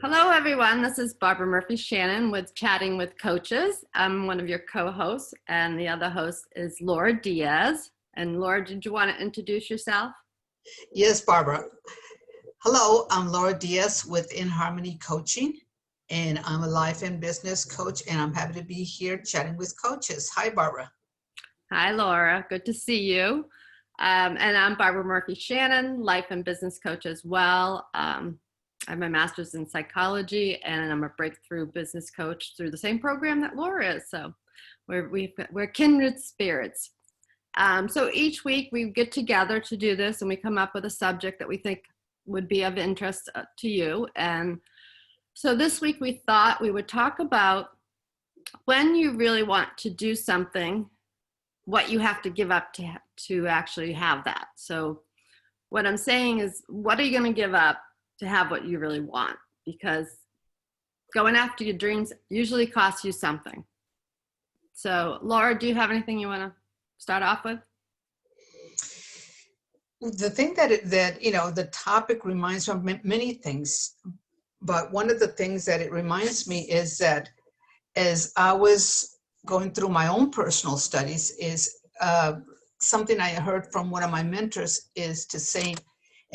Hello, everyone. This is Barbara Murphy-Shannon with Chatting with Coaches. I'm one of your co-hosts, and the other host is Laura Diaz. And Laura, did you want to introduce yourself? Yes, Barbara. Hello, I'm Laura Diaz with In Harmony Coaching, and I'm a life and business coach, and I'm happy to be here chatting with coaches. Hi, Barbara. Hi, Laura. Good to see you. And I'm Barbara Murphy-Shannon, life and business coach as well. I have my master's in psychology, and I'm a breakthrough business coach through the same program that Laura is. So we're kindred spirits. So each week we get together to do this, and we come up with a subject that we think would be of interest to you. And so this week we thought we would talk about when you really want to do something, what you have to give up to actually have that. So what I'm saying is, what are you going to give up to have what you really want? Because going after your dreams usually costs you something. So Laura, do you have anything you want to start off with? The thing the topic reminds me of many things, but one of the things that it reminds me is that as I was going through my own personal studies is something I heard from one of my mentors is to say,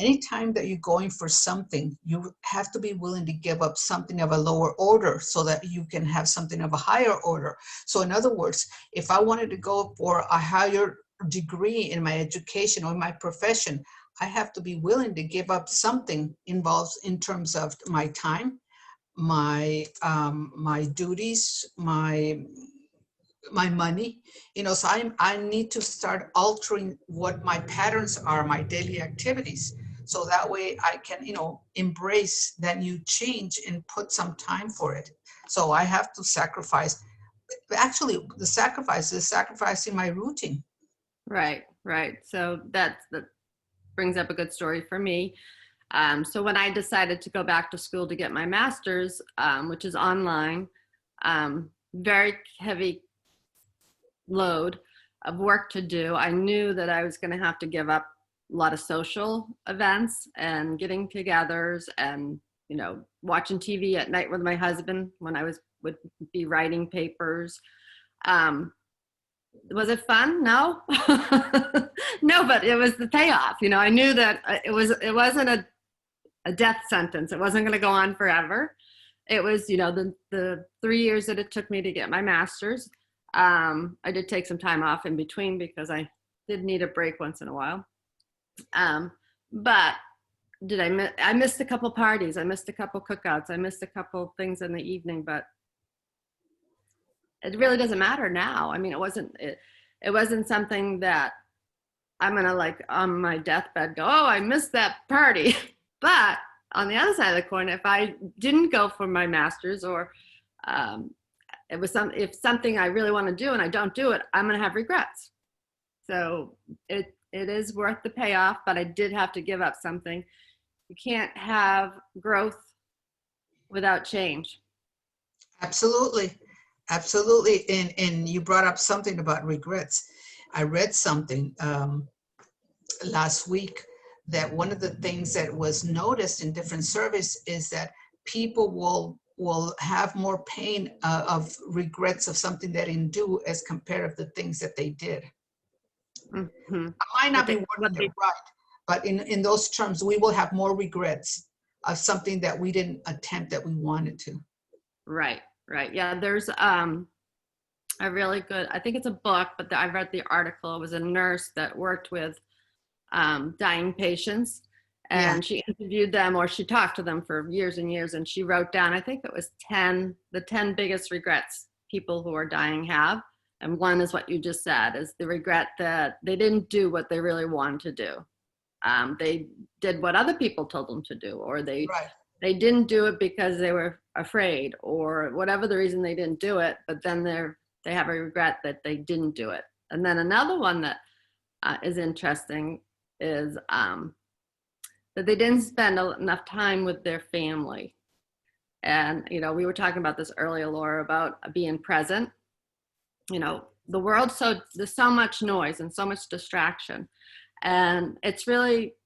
anytime that you're going for something, you have to be willing to give up something of a lower order so that you can have something of a higher order. So in other words, if I wanted to go for a higher degree in my education or my profession, I have to be willing to give up something involved in terms of my time, my duties, my money, so I need to start altering what my patterns are, my daily activities, so that way I can embrace that new change and put some time for it. So I have to sacrifice. Actually, the sacrifice is sacrificing my routine. Right. So that brings up a good story for me. So when I decided to go back to school to get my master's, which is online, very heavy load of work to do, I knew that I was going to have to give up a lot of social events and getting togethers and, watching TV at night with my husband when I would be writing papers. Was it fun? No. No, but it was the payoff. I knew that it wasn't a death sentence. It wasn't going to go on forever. It was, the 3 years that it took me to get my master's. I did take some time off in between because I did need a break once in a while. But I missed a couple parties. I missed a couple cookouts. I missed a couple things in the evening, but it really doesn't matter now. I mean, it wasn't something that I'm going to, like, on my deathbed go, oh, I missed that party. But on the other side of the coin, if I didn't go for my master's, or if something I really want to do and I don't do it, I'm going to have regrets. So it is worth the payoff, but I did have to give up something. You can't have growth without change. Absolutely. And you brought up something about regrets. I read something last week that one of the things that was noticed in different surveys is that people will have more pain of regrets of something they didn't do as compared to the things that they did. Mm-hmm. I might not be wording it right, but in those terms, we will have more regrets of something that we didn't attempt that we wanted to. Right. Yeah, there's a really good, I think it's a book, but I read the article. It was a nurse that worked with dying patients, and she interviewed them, or she talked to them for years and years, and she wrote down, I think it was the 10 biggest regrets people who are dying have. And one is what you just said, is the regret that they didn't do what they really wanted to do. They did what other people told them to do, or they didn't do it because they were afraid, or whatever the reason they didn't do it, but then they have a regret that they didn't do it. And then another one that is interesting is that they didn't spend enough time with their family. And, we were talking about this earlier, Laura, about being present. The world, there's so much noise and so much distraction. And it's really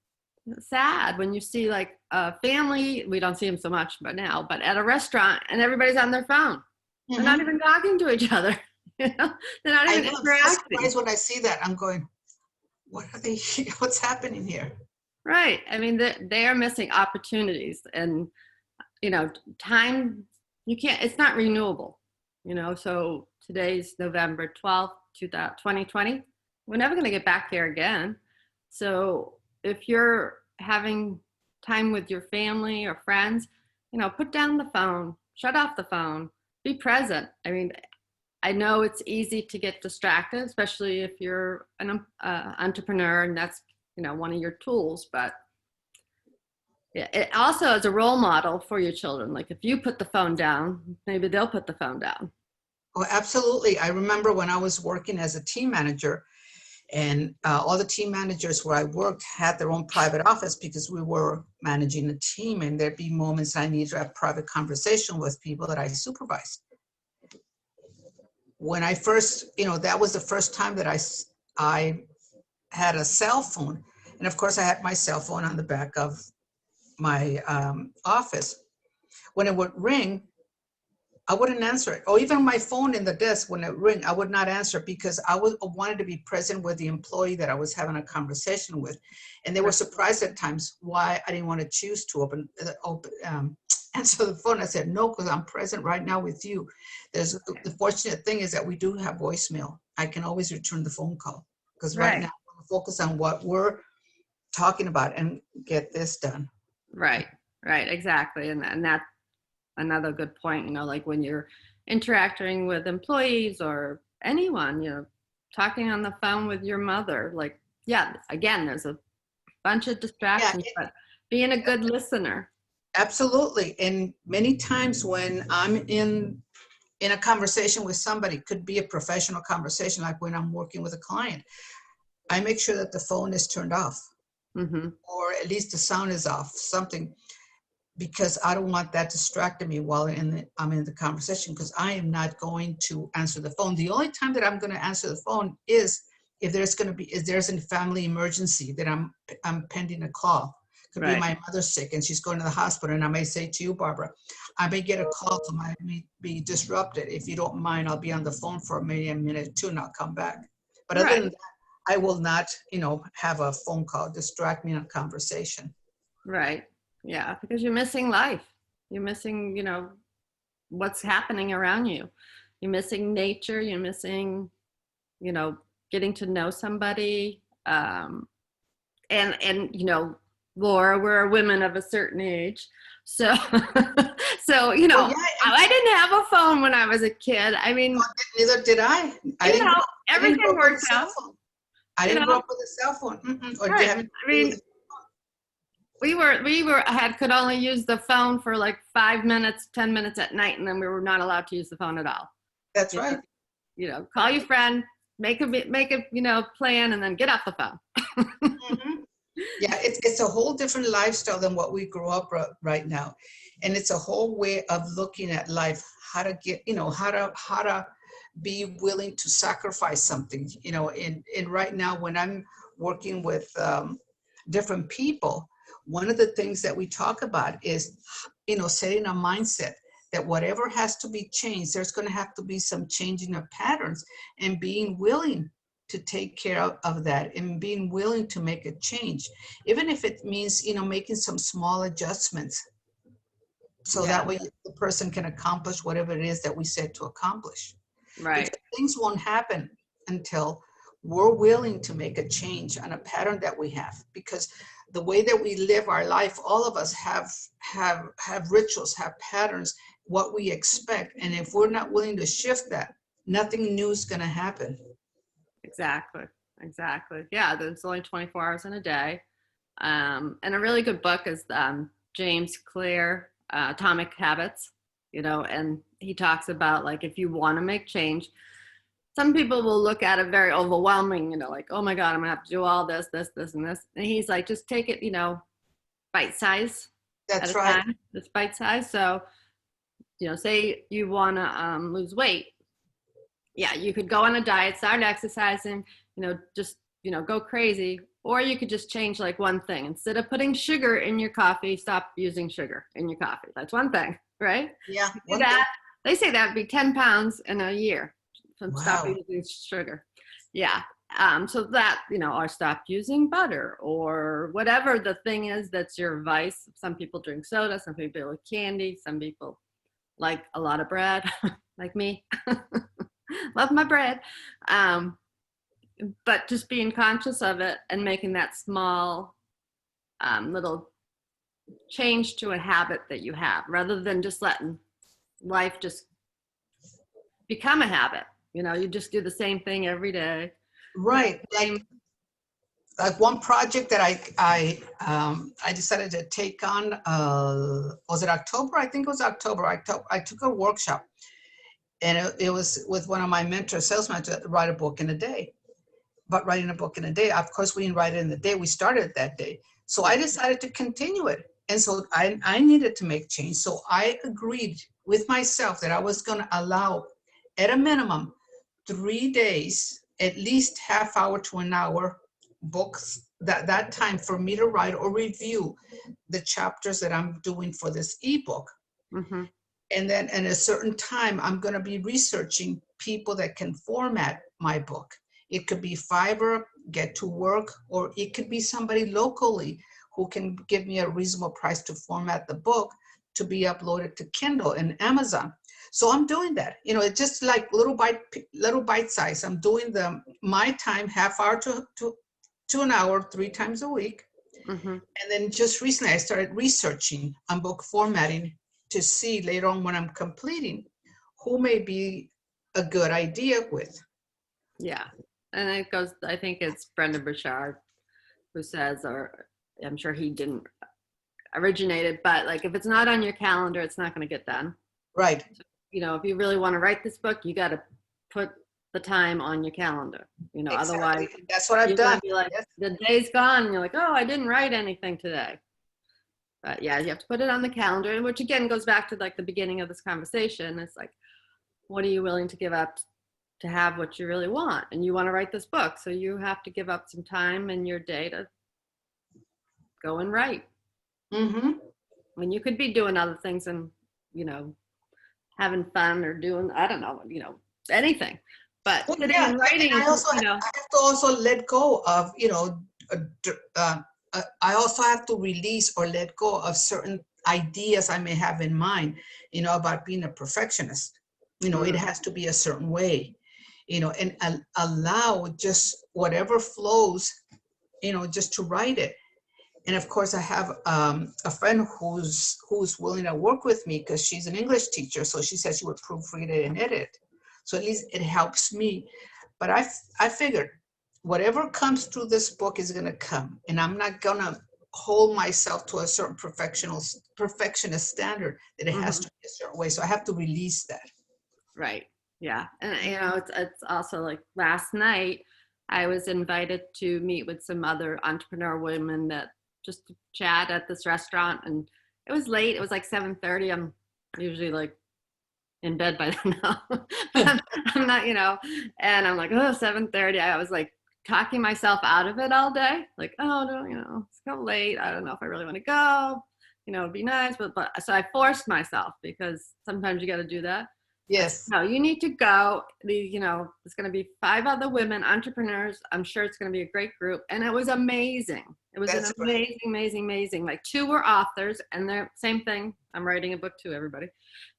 sad when you see like a family, we don't see them so much but now, but at a restaurant and everybody's on their phone. They're not Mhm. even talking to each other. You know, they're not I even know, I'm so interacting. surprised when I see that. I'm going, what are they, what's happening here? Right. I mean, they are missing opportunities, and you know, time, you can't, it's not renewable, you know. So today's November 12th, 2020. We're never going to get back there again. So if you're having time with your family or friends, you know, put down the phone, shut off the phone, be present. I mean, I know it's easy to get distracted, especially if you're an entrepreneur and that's, you know, one of your tools. But it also is a role model for your children. Like if you put the phone down, maybe they'll put the phone down. Oh, absolutely. I remember when I was working as a team manager, and all the team managers where I worked had their own private office because we were managing a team, and there'd be moments I needed to have private conversation with people that I supervised. When I first, that was the first time that I had a cell phone. And of course, I had my cell phone on the back of my office. When it would ring, I wouldn't answer it. Or even my phone in the desk, when it ring, I would not answer because I wanted to be present with the employee that I was having a conversation with. And they were surprised at times why I didn't want to choose to answer the phone. I said, no, because I'm present right now with you. The fortunate thing is that we do have voicemail. I can always return the phone call because right now Right, I want to focus on what we're talking about and get this done. right, right, exactly. And that's another good point, you know, like when you're interacting with employees or anyone, you know, talking on the phone with your mother, like, yeah, again, there's a bunch of Yeah, distractions, but being a good listener. absolutely. And many times when I'm in a conversation with somebody, could be a professional conversation, like when I'm working with a client, I make sure that the phone is turned off Mm-hmm. or at least the sound is off, something, because I don't want that distracting me while I'm in the conversation, because I am not going to answer the phone. The only time that I'm going to answer the phone is if there's a family emergency that I'm pending a call. Could be Right, my mother's sick and she's going to the hospital, and I may say to you, Barbara, I may get a call, so I may be disrupted. If you don't mind, I'll be on the phone for maybe a minute or two and I'll come back. But other than right, that, I will not, have a phone call distract me in a conversation. right. Yeah, because you're missing life. You're missing, you know, what's happening around you. You're missing nature. You're missing, you know, getting to know somebody. And you know, Laura, we're women of a certain age, so so you Oh know, yeah, I didn't have a phone when I was a kid. I mean, neither did I. I you didn't grow know, up. I didn't grow everything up with a worked cell out. phone. I You didn't grow know, up with a cell phone. Or right? having to I do mean, with. we could only use the phone for like 5 minutes, 10 minutes at night, and then we were not allowed to use the phone at all. That's You know, right. call your friend, make a plan, and then get off the phone. Mhm. Yeah, it's a whole different lifestyle than what we grew up right now, and it's a whole way of looking at life. How to get, how to be willing to sacrifice something. And right now, when I'm working with different people, one of the things that we talk about is, setting a mindset that whatever has to be changed, there's going to have to be some changing of patterns, and being willing to take care of that and being willing to make a change, even if it means, making some small adjustments. So Yeah, that way the person can accomplish whatever it is that we said to accomplish. right. Because things won't happen until we're willing to make a change on a pattern that we have. Because the way that we live our life, all of us have rituals, have patterns, what we expect. And if we're not willing to shift that, nothing new is going to happen. Exactly. Exactly. Yeah, there's only 24 hours in a day. And a really good book is James Clear, Atomic Habits, you know, and he talks about like if you want to make change, some people will look at it very overwhelming, you know, like, oh my God, I'm gonna have to do all this, this, this, and this. And he's like, just take it, you know, bite size at That's a right. time, just bite size. So, you know, say you wanna lose weight, yeah, you could go on a diet, start exercising, you know, just, you know, go crazy Or you could just change like one thing. Instead of putting sugar in your coffee, stop using sugar in your coffee. That's one thing, right? Yeah. You do One thing. that. They say that would be 10 pounds in a year from stop Wow. using sugar. Yeah. So that, or stop using butter or whatever the thing is that's your vice. Some people drink soda, some people like candy, some people like a lot of bread, like me. Love my bread. But just being conscious of it and making that small little change to a habit that you have rather than just letting life just become a habit. You just do the same thing every day. Right. Same. Like one project that I decided to take on, was it October? I think it was October. I took a workshop, and it was with one of my mentors, sales mentors, to write a book in a day. But writing a book in a day, of course, we didn't write it in the day. We started it that day. So I decided to continue it. And so I needed to make change. So I agreed with myself that I was going to allow, at a minimum, 3 days, at least half hour to an hour books, that time for me to write or review the chapters that I'm doing for this ebook. Mm-hmm. And then at a certain time, I'm going to be researching people that can format my book. It could be Fiverr, Get to Work, or it could be somebody locally who can give me a reasonable price to format the book to be uploaded to Kindle and Amazon. So I'm doing that. It's just like little bite size. I'm doing my time, half hour to an hour, 3 times a week. Mm-hmm. And then just recently, I started researching on book formatting to see later on when I'm completing who may be a good idea with. Yeah. And I think it's Brendan Burchard who says, or I'm sure he didn't originate it, but like if it's not on your calendar, it's not going to get done. Right. So, if you really want to write this book, you got to put the time on your calendar. Exactly. Otherwise That's what I've you're done. going to be like, yes. The day's gone and you're like, oh, I didn't write anything today. But yeah, you have to put it on the calendar, which again goes back to like the beginning of this conversation. It's like, what are you willing to give up to have what you really want? And you want to write this book, so you have to give up some time in your day to go and write. Mm-hmm. When you could be doing other things and having fun or doing, I don't know, anything. But sitting and writing, I have to also let go of, I also have to release or let go of certain ideas I may have in mind, about being a perfectionist. It has to be a certain way, and allow just whatever flows, just to write it. And of course, I have a friend who's willing to work with me because she's an English teacher. So she says she would proofread it and edit. So at least it helps me. But I figured whatever comes through this book is going to come. And I'm not going to hold myself to a certain perfectionist standard that it has to be a certain way. So I have to release that. Right. Yeah. And, it's also like last night, I was invited to meet with some other entrepreneur women that just to chat at this restaurant, and it was late. It was like 7:30. I'm usually like in bed by then now. I'm not, and I'm like, oh, 7:30. I was like talking myself out of it all day. Like, oh, no, it's so late. I don't know if I really want to go. It'd be nice. But so I forced myself because sometimes you got to do that. Yes. No, you need to go. There's going to be 5 other women entrepreneurs. I'm sure it's going to be a great group. And it was amazing. It was That's amazing. Like 2 were authors, and they're same thing. I'm writing a book too, everybody.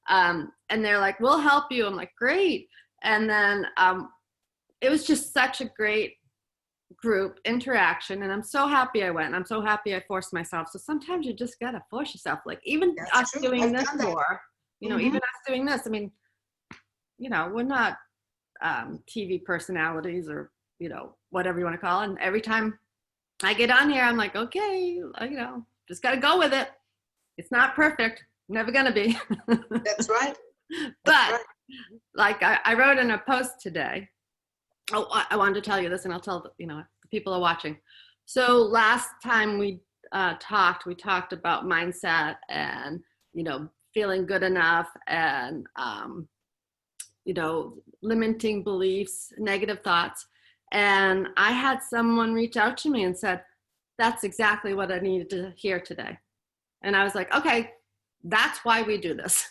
And they're like, we'll help you. I'm like, great. And then it was just such a great group interaction, and I'm so happy I went, and I'm so happy I forced myself. So sometimes you just got to force yourself. Like even us doing this more, even us doing this. I mean, we're not TV personalities or, whatever you want to call it. And every time I get on here, I'm like, okay, just got to go with it. It's not perfect. Never going to be. That's right. But like I wrote in a post today. Oh, I wanted to tell you this, and I'll tell the people are watching. So last time we talked about mindset and, feeling good enough and, limiting beliefs, negative thoughts. And I had someone reach out to me and said, that's exactly what I needed to hear today. And I was like, okay, that's why we do this.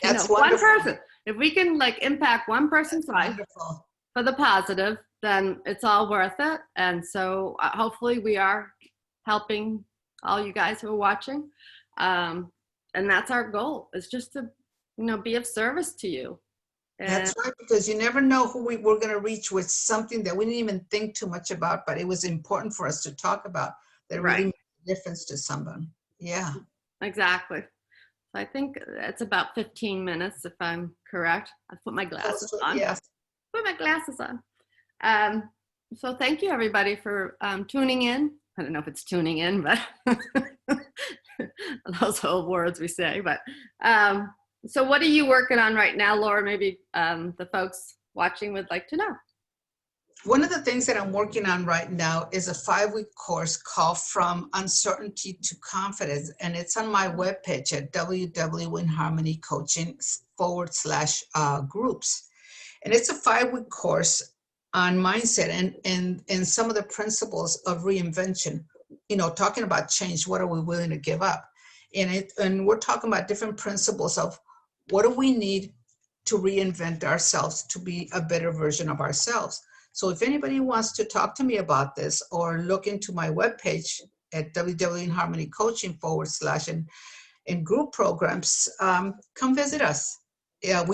That's One wonderful. person, if we can like impact one person's That's life wonderful. for the positive, then it's all worth it. And so hopefully we are helping all you guys who are watching. And that's our goal, is just to, be of service to you. And That's right, because you never know who we're going to reach with something that we didn't even think too much about, but it was important for us to talk about that really right, made a difference to someone. Yeah. exactly. So I think it's about 15 minutes, if I'm correct. I put my glasses on. Yes. Put my glasses on. Um, so thank you everybody for tuning in. I don't know if it's tuning in, but those old words we say. But so what are you working on right now, Laura? Maybe the folks watching would like to know. One of the things that I'm working on right now is a 5-week course called From Uncertainty to Confidence. And it's on my webpage at www.inharmonycoaching.com/groups. And it's a 5-week course on mindset and some of the principles of reinvention, talking about change. What are we willing to give up? And we're talking about different principles of what do we need to reinvent ourselves to be a better version of ourselves. So if anybody wants to talk to me about this or look into my webpage at www.inharmonycoaching.com/and group programs, come visit us. Yeah,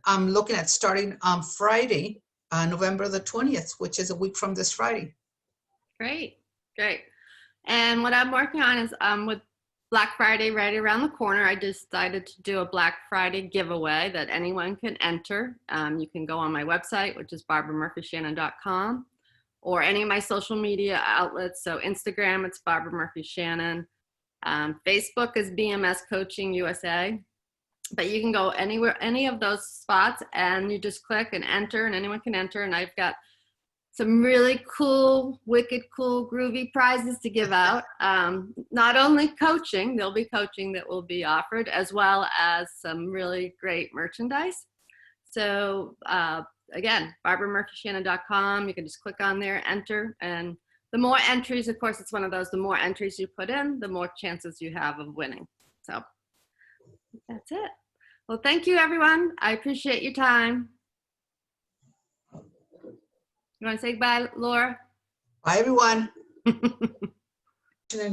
I'm looking at starting on Friday, November the 20th, which is a week from this Friday. Great, great. And what I'm working on is with Black Friday right around the corner, I decided to do a Black Friday giveaway that anyone can enter. You can go on my website, which is barbaramurphyshannon.com, or any of my social media outlets. So Instagram, it's Barbara Murphy Shannon. Facebook is BMS Coaching USA. But you can go anywhere, any of those spots, and you just click and enter, and anyone can enter. And I've got some really cool, wicked cool, groovy prizes to give out. Not only coaching, there'll be coaching that will be offered, as well as some really great merchandise. So again, barbaramurphyshannon.com, you can just click on there, enter, and the more entries, of course, it's one of those, the more entries you put in, the more chances you have of winning. So that's it. Well, thank you, everyone. I appreciate your time. You want to say goodbye, Laura? Bye, everyone. In Arizona.